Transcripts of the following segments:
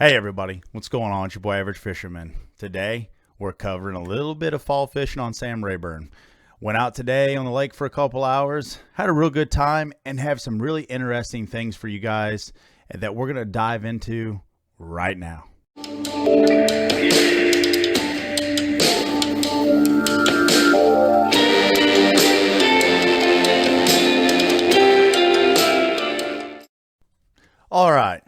Hey everybody, what's going on? It's your boy Average Fisherman. Today, we're covering a little bit of fall fishing on Samrayburn. Went out today on the lake for a couple hours, had a real good time, and have some really interesting things for you guys that we're going to dive into right now. All right.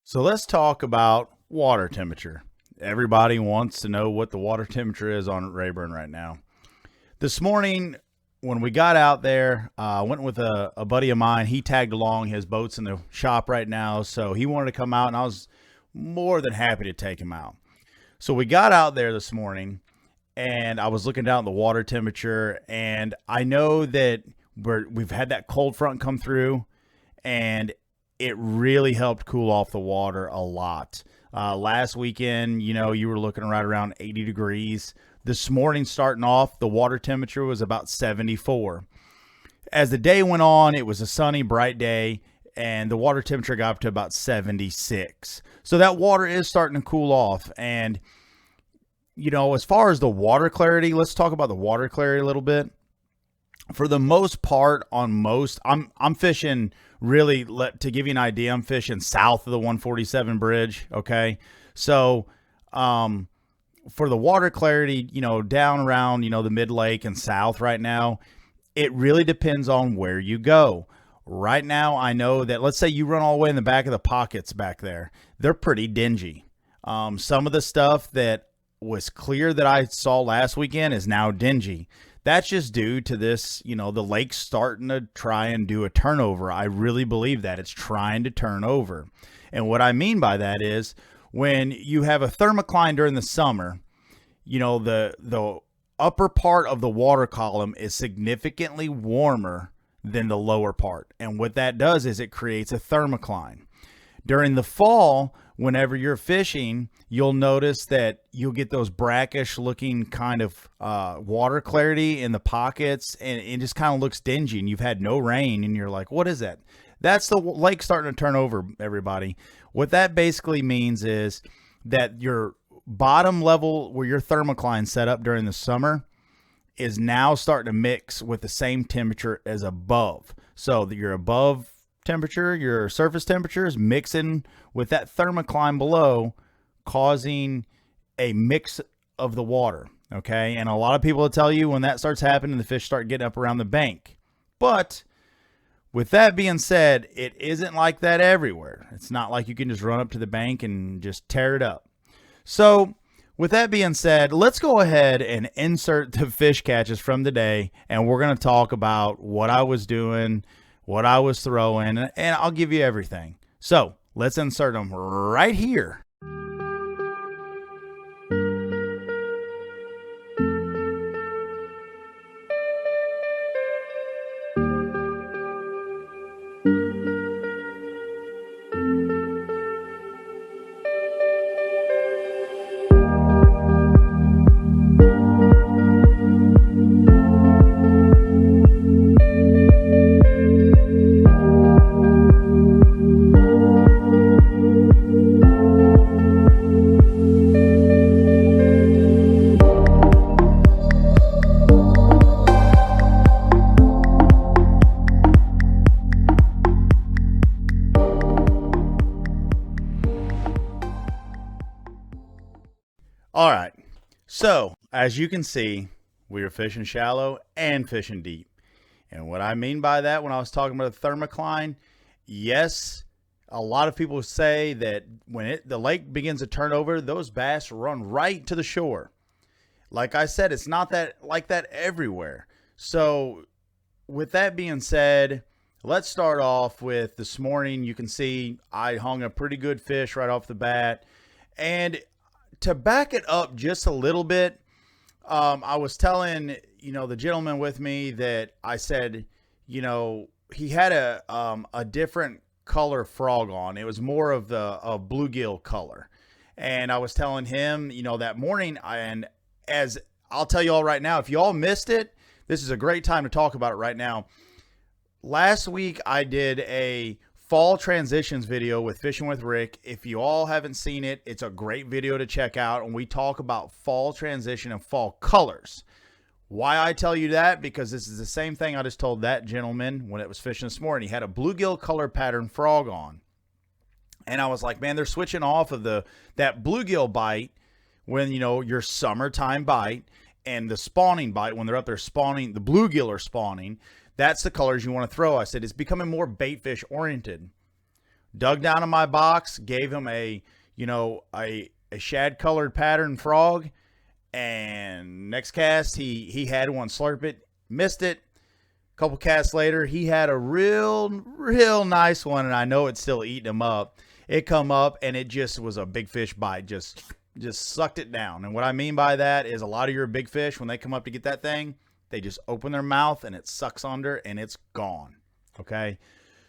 So let's talk about water temperature. Everybody wants to know what the water temperature is on Rayburn right now. This morning, when we got out there, I went with a buddy of mine. He tagged along. His boat's in the shop right now, so he wanted to come out, and I was more than happy to take him out. So we got out there this morning, and I was looking down at the water temperature, and I know that we've had that cold front come through, and it really helped cool off the water a lot. Last weekend, you were looking right around 80 degrees. This morning, starting off, the water temperature was about 74. As the day went on, it was a sunny, bright day, and the water temperature got up to about 76. So that water is starting to cool off. And, as far as the water clarity, let's talk about the water clarity a little bit. For the most part, I'm fishing really, to give you an idea, I'm fishing south of the 147 bridge. Okay. So, for the water clarity, down around, the mid lake and south right now, it really depends on where you go. Right now, I know that, let's say you run all the way in the back of the pockets back there, they're pretty dingy. Some of the stuff that was clear that I saw last weekend is now dingy. That's just due to this, the lake's starting to try and do a turnover. I really believe that it's trying to turn over. And what I mean by that is when you have a thermocline during the summer, the upper part of the water column is significantly warmer than the lower part. And what that does is it creates a thermocline. During the fall, whenever you're fishing, you'll notice that you'll get those brackish looking kind of water clarity in the pockets, and it just kind of looks dingy, and you've had no rain, and you're like, what is that? That's the lake starting to turn over, everybody. What that basically means is that your bottom level where your thermocline set up during the summer is now starting to mix with the same temperature as above. So that you're above temperature, your surface temperature is mixing with that thermocline below, causing a mix of the water. Okay. And a lot of people will tell you when that starts happening, the fish start getting up around the bank. But with that being said, it isn't like that everywhere. It's not like you can just run up to the bank and just tear it up. So with that being said, let's go ahead and insert the fish catches from the day. And we're going to talk about what I was doing, what I was throwing, and I'll give you everything. So let's insert them right here. All right, so as you can see, we are fishing shallow and fishing deep. And what I mean by that, when I was talking about the thermocline, yes, a lot of people say that when the lake begins to turn over, those bass run right to the shore. Like I said, it's not that like that everywhere. So with that being said, let's start off with this morning. You can see I hung a pretty good fish right off the bat. And to back it up just a little bit, I was telling, the gentleman with me that I said, he had a different color frog on. It was more of the bluegill color. And I was telling him, that morning, and as I'll tell you all right now, if you all missed it, this is a great time to talk about it right now. Last week, I did a fall transitions video with Fishing with Rick. If you all haven't seen it, it's a great video to check out. And we talk about fall transition and fall colors. Why I tell you that? Because this is the same thing I just told that gentleman when it was fishing this morning. He had a bluegill color pattern frog on. And I was like, man, they're switching off of that bluegill bite when, your summertime bite and the spawning bite when they're up there spawning, the bluegill are spawning. That's the colors you want to throw. I said, it's becoming more bait fish oriented. Dug down in my box, gave him a shad colored pattern frog. And next cast, he had one, slurp it, missed it. A couple casts later, he had a real nice one, and I know it's still eating him up. It come up, and it just was a big fish bite, just sucked it down. And what I mean by that is a lot of your big fish, when they come up to get that thing, they just open their mouth, and it sucks under, and it's gone, okay?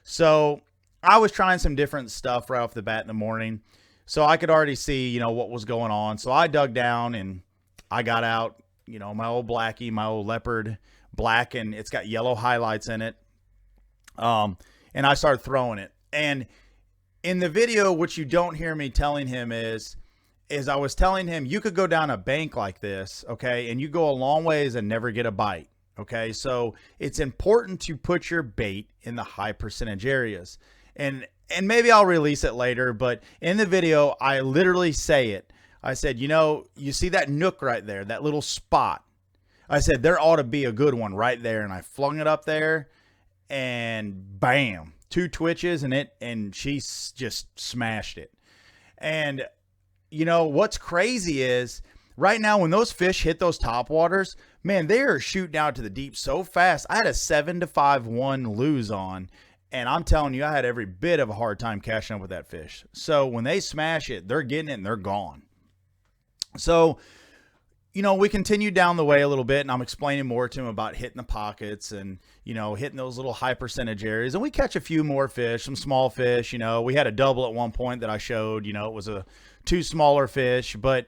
So I was trying some different stuff right off the bat in the morning, so I could already see, what was going on. So I dug down, and I got out, my old Blackie, my old leopard black, and it's got yellow highlights in it. And I started throwing it. And in the video, what you don't hear me telling him is I was telling him, you could go down a bank like this, okay, and you go a long ways and never get a bite, okay? So it's important to put your bait in the high percentage areas. And maybe I'll release it later, but in the video, I literally say it. I said, you see that nook right there, that little spot. I said, there ought to be a good one right there. And I flung it up there and bam, 2 twitches and she just smashed it. And what's crazy is right now when those fish hit those top waters, man, they are shooting out to the deep so fast. I had a 7-5-1 lose on. And I'm telling you, I had every bit of a hard time catching up with that fish. So when they smash it, they're getting it and they're gone. So, we continued down the way a little bit, and I'm explaining more to him about hitting the pockets and, hitting those little high percentage areas. And we catch a few more fish, some small fish. We had a double at one point that I showed, it was 2 smaller fish. But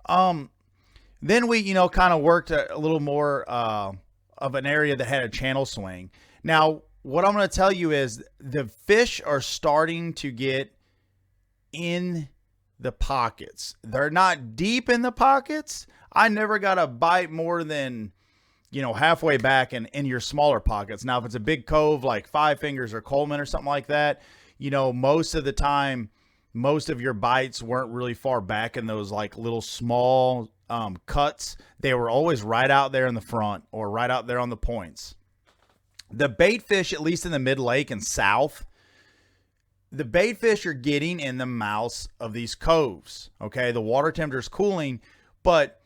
then we, kind of worked a little more of an area that had a channel swing. Now, what I'm going to tell you is the fish are starting to get in the pockets. They're not deep in the pockets. I never got a bite more than, halfway back in your smaller pockets. Now, if it's a big cove like Five Fingers or Coleman or something like that, most of the time, most of your bites weren't really far back in those like little small cuts. They were always right out there in the front or right out there on the points. The bait fish, at least in the mid-lake and south, the bait fish are getting in the mouths of these coves, okay? The water temperature is cooling, but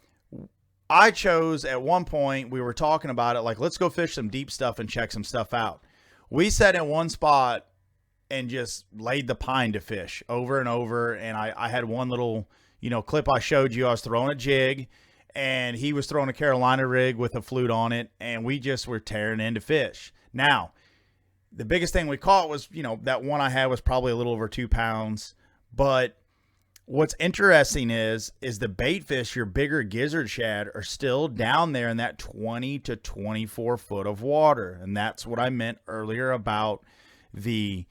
I chose at one point, we were talking about it, like, let's go fish some deep stuff and check some stuff out. We sat in one spot and just laid the pine to fish over and over, and I had one little, clip I showed you. I was throwing a jig, and he was throwing a Carolina rig with a flute on it, and we just were tearing into fish. Now, the biggest thing we caught was, that one I had was probably a little over 2 pounds. But what's interesting is the bait fish, your bigger gizzard shad, are still down there in that 20 to 24 foot of water. And that's what I meant earlier about the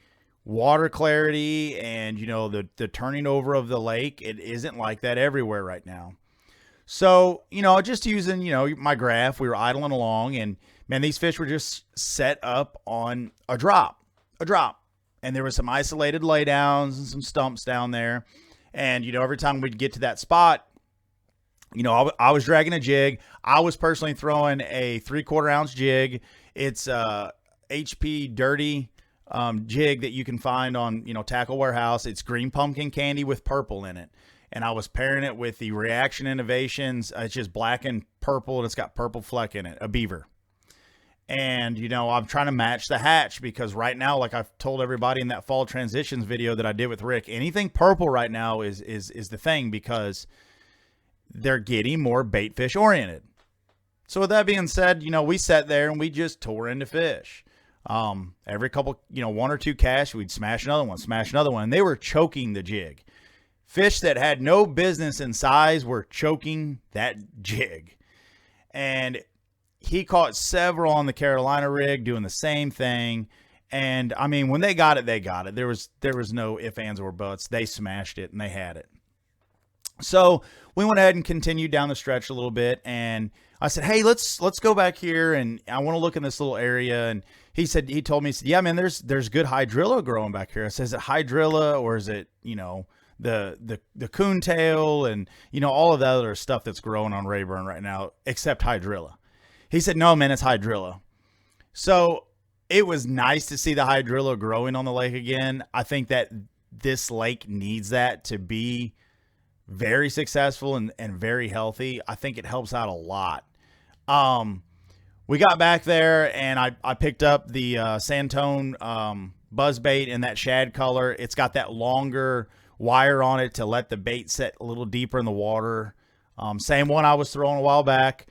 water clarity and, the turning over of the lake. It isn't like that everywhere right now. So, just using, my graph, we were idling along, and man, these fish were just set up on a drop. And there was some isolated laydowns and some stumps down there. And, every time we'd get to that spot, I was dragging a jig. I was personally throwing a 3/4 ounce jig. It's a HP Dirty jig that you can find on, Tackle Warehouse. It's green pumpkin candy with purple in it. And I was pairing it with the Reaction Innovations. It's just black and purple, and it's got purple fleck in it, a beaver. And, I'm trying to match the hatch because right now, like I've told everybody in that fall transitions video that I did with Rick, anything purple right now is the thing because they're getting more bait fish oriented. So with that being said, we sat there and we just tore into fish. Every couple, 1 or 2 casts, we'd smash another one, And they were choking the jig. Fish that had no business in size were choking that jig. And he caught several on the Carolina rig doing the same thing. And I mean, when they got it, they got it. There was no ifs, ands, or buts. They smashed it and they had it. So we went ahead and continued down the stretch a little bit, and I said, "Hey, let's go back here, and I want to look in this little area." And he told me, "Yeah, man, there's good hydrilla growing back here." I said, "Is it hydrilla or is it, the coontail and all of the other stuff that's growing on Rayburn right now except hydrilla?" He said, "No, man, it's hydrilla." So it was nice to see the hydrilla growing on the lake again. I think that this lake needs that to be very successful and very healthy. I think it helps out a lot. We got back there and I picked up the Santone buzzbait in that shad color. It's got that longer wire on it to let the bait set a little deeper in the water. Same one I was throwing a while back.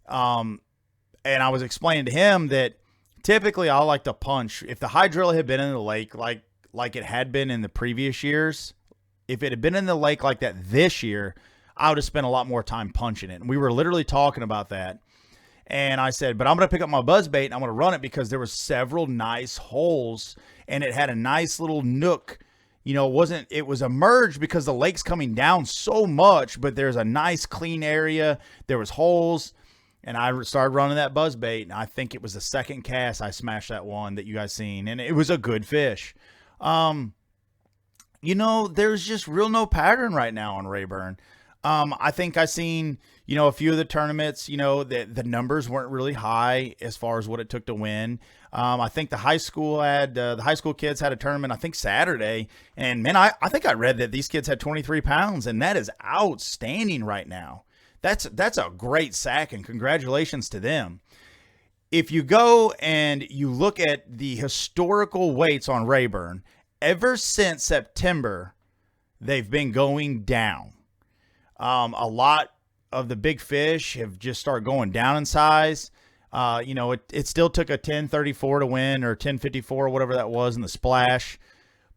And I was explaining to him that typically I like to punch. If the hydrilla had been in the lake like it had been in the previous years, if it had been in the lake like that this year, I would have spent a lot more time punching it. And we were literally talking about that. And I said, but I'm going to pick up my buzzbait and I'm going to run it because there were several nice holes and it had a nice little nook. It was emerged because the lake's coming down so much, but there's a nice clean area. There was holes, and I started running that buzzbait. And I think it was the second cast I smashed that one that you guys seen, and it was a good fish. There's just real no pattern right now on Rayburn. I think I seen, a few of the tournaments, the numbers weren't really high as far as what it took to win. I think the high school kids had a tournament, I think Saturday. And man, I think I read that these kids had 23 pounds, and that is outstanding right now. That's a great sack, and congratulations to them. If you go and you look at the historical weights on Rayburn, ever since September, they've been going down. A lot of the big fish have just started going down in size. It still took a 1034 to win, or 1054 or whatever that was in the splash.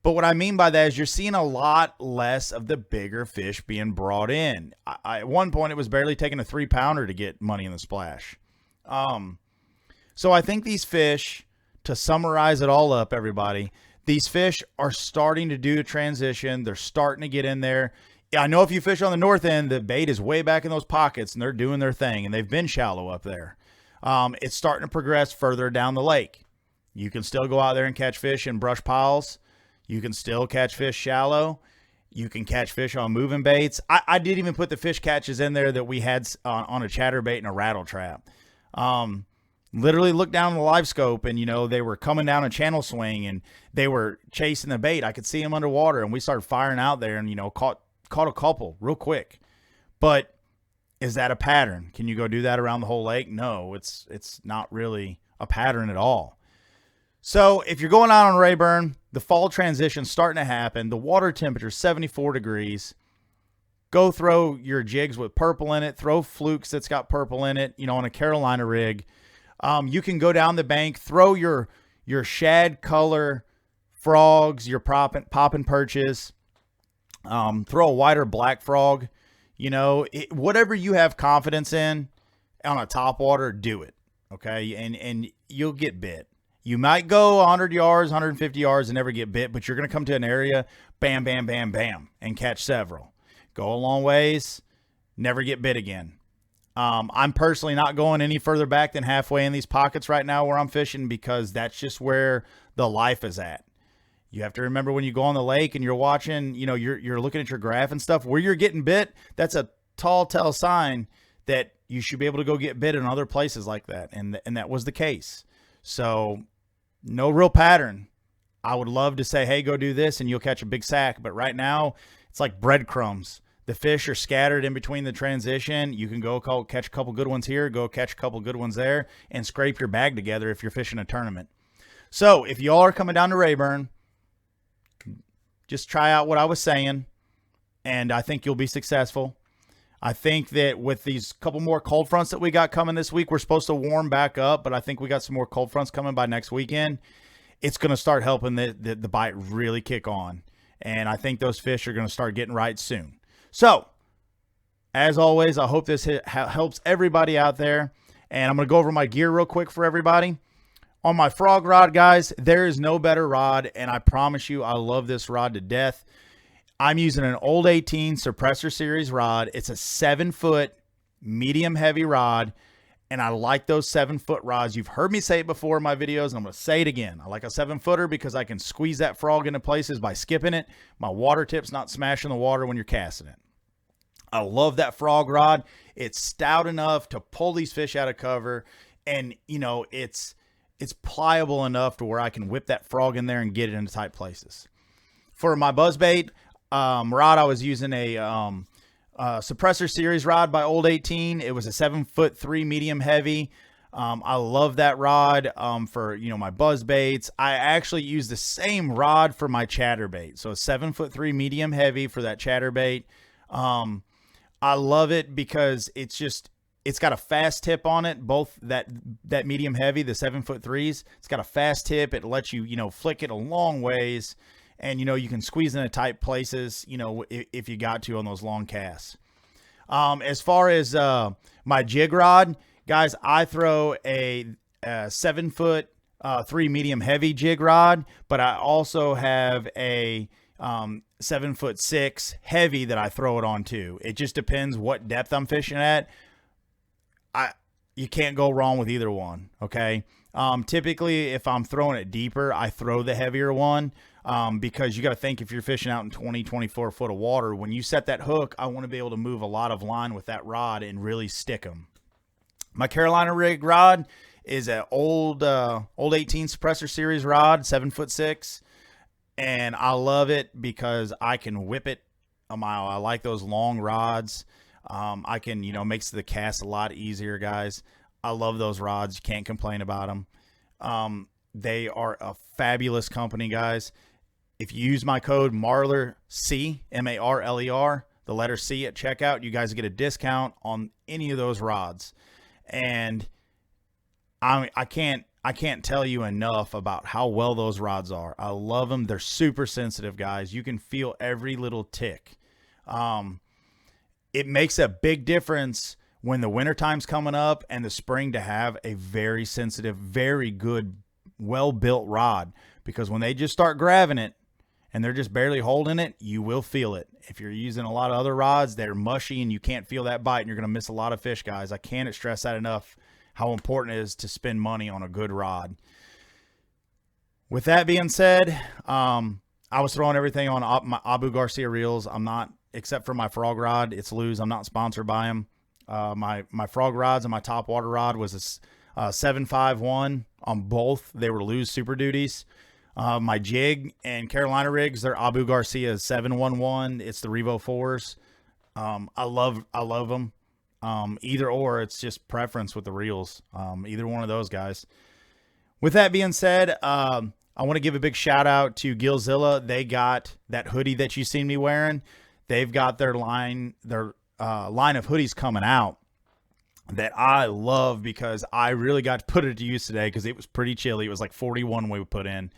But what I mean by that is you're seeing a lot less of the bigger fish being brought in. At one point, it was barely taking a 3-pounder to get money in the splash. So I think these fish, to summarize it all up, everybody, these fish are starting to do a transition. They're starting to get in there. I know if you fish on the north end, the bait is way back in those pockets and they're doing their thing, and they've been shallow up there. It's starting to progress further down the lake. You can still go out there and catch fish in brush piles. You can still catch fish shallow. You can catch fish on moving baits. I did even put the fish catches in there that we had on a chatterbait and a rattle trap. Literally looked down the live scope, and they were coming down a channel swing and they were chasing the bait. I could see them underwater, and we started firing out there and caught a couple real quick. But is that a pattern? Can you go do that around the whole lake? No, it's not really a pattern at all. So if you're going out on Rayburn, the fall transition's starting to happen. The water temperature is 74 degrees. Go throw your jigs with purple in it. Throw flukes that's got purple in it, on a Carolina rig. You can go down the bank, throw your shad color frogs, your poppin' perches. Throw a white or black frog. Whatever you have confidence in on a top water, do it. Okay, and you'll get bit. You might go 100 yards, 150 yards and never get bit, but you're going to come to an area, bam, bam, bam, bam, and catch several. Go a long ways, never get bit again. I'm personally not going any further back than halfway in these pockets right now where I'm fishing, because that's just where the life is at. You have to remember, when you go on the lake and you're watching, you're looking at your graph and stuff, where you're getting bit, that's a tall tell sign that you should be able to go get bit in other places like that. And that was the case. So no real pattern. I would love to say, hey, go do this and you'll catch a big sack. But right now it's like breadcrumbs. The fish are scattered in between the transition. You can go catch a couple good ones here, go catch a couple good ones there, and scrape your bag together if you're fishing a tournament. So if y'all are coming down to Rayburn, just try out what I was saying, and I think you'll be successful. I think that with these couple more cold fronts that we got coming this week, we're supposed to warm back up, but I think we got some more cold fronts coming by next weekend. It's going to start helping the bite really kick on, and I think those fish are going to start getting right soon. So, as always, I hope this helps everybody out there, and I'm going to go over my gear real quick for everybody. On my frog rod, guys, there is no better rod, and I promise you, I love this rod to death. I'm using an old 18 Suppressor Series rod. It's a 7-foot medium heavy rod, and I like those 7-foot rods. You've heard me say it before in my videos, and I'm going to say it again. I like a 7-footer because I can squeeze that frog into places by skipping it. My water tip's not smashing the water when you're casting it. I love that frog rod. It's stout enough to pull these fish out of cover, and you know it's pliable enough to where I can whip that frog in there and get it into tight places. For my buzzbait rod, I was using a Suppressor Series rod by Old 18. It was a 7'3" medium heavy. I love that rod for, you know, my buzz baits. I actually use the same rod for my chatterbait. So a 7'3" medium heavy for that chatterbait. I love it because it's got a fast tip on it. Both that medium heavy, the 7'3s, it's got a fast tip. It lets you, you know, flick it a long ways. And, you know, you can squeeze into tight places, you know, if you got to on those long casts. As far as my jig rod, guys, I throw a 7'3" medium heavy jig rod, but I also have a 7'6" heavy that I throw it on too. It just depends what depth I'm fishing at. You can't go wrong with either one. Okay. Typically, if I'm throwing it deeper, I throw the heavier one. Because you got to think, if you're fishing out in 20, 24 foot of water, when you set that hook, I want to be able to move a lot of line with that rod and really stick them. My Carolina rig rod is an old 18 Suppressor Series rod, 7'6", and I love it because I can whip it a mile. I like those long rods. I can, you know, makes the cast a lot easier, guys. I love those rods. You can't complain about them. They are a fabulous company, guys. If you use my code MARLER, C, M-A-R-L-E-R, the letter C at checkout, you guys get a discount on any of those rods. And I can't tell you enough about how well those rods are. I love them. They're super sensitive, guys. You can feel every little tick. It makes a big difference when the wintertime's coming up and the spring to have a very sensitive, very good, well-built rod, because when they just start grabbing it and they're just barely holding it, you will feel it. If you're using a lot of other rods, they're mushy and you can't feel that bite, and you're going to miss a lot of fish, guys. I can't stress that enough, how important it is to spend money on a good rod. With that being said, I was throwing everything on my Abu Garcia reels. I'm not, except for my frog rod, it's loose. I'm not sponsored by them. My frog rods and my top water rod was a 7.51 on both. They were Lew's Super Duties. My jig and Carolina rigs, they're Abu Garcia 711. It's the Revo 4s. I love them. Either or, it's just preference with the reels. Either one of those guys. With that being said, I want to give a big shout out to Gillzilla. They got that hoodie that you seen me wearing. They've got their line of hoodies coming out that I love, because I really got to put it to use today because it was pretty chilly. It was like 41 we put in,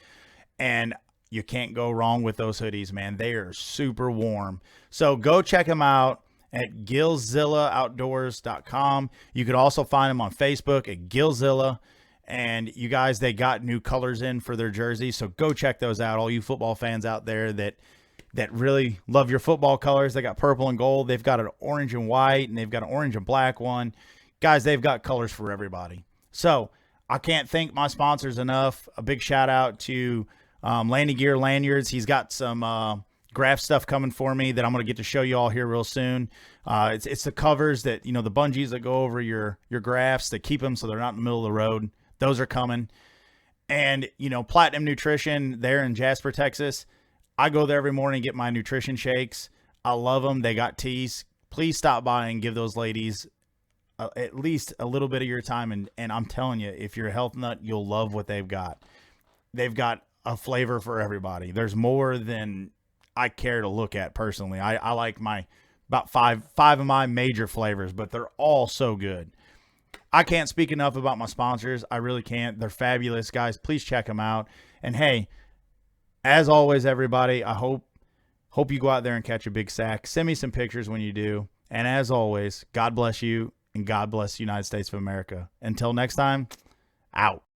and you can't go wrong with those hoodies, man. They are super warm. So go check them out at GillzillaOutdoors.com. You could also find them on Facebook at Gillzilla. And you guys, they got new colors in for their jerseys, so go check those out. All you football fans out there that really love your football colors. They got purple and gold. They've got an orange and white, and they've got an orange and black one. Guys, they've got colors for everybody. So I can't thank my sponsors enough. A big shout out to Landing Gear Lanyards. He's got some graph stuff coming for me that I'm going to get to show you all here real soon. It's the covers that, you know, the bungees that go over your graphs that keep them so they're not in the middle of the road. Those are coming. And, you know, Platinum Nutrition there in Jasper, Texas. I go there every morning and get my nutrition shakes. I love them. They got teas. Please stop by and give those ladies at least a little bit of your time. And I'm telling you, if you're a health nut, you'll love what they've got. They've got a flavor for everybody. There's more than I care to look at personally. I like about five of my major flavors, but they're all so good. I can't speak enough about my sponsors. I really can't. They're fabulous, guys. Please check them out. And hey, as always, everybody, I hope you go out there and catch a big sack. Send me some pictures when you do. And as always, God bless you, and God bless the United States of America. Until next time, out.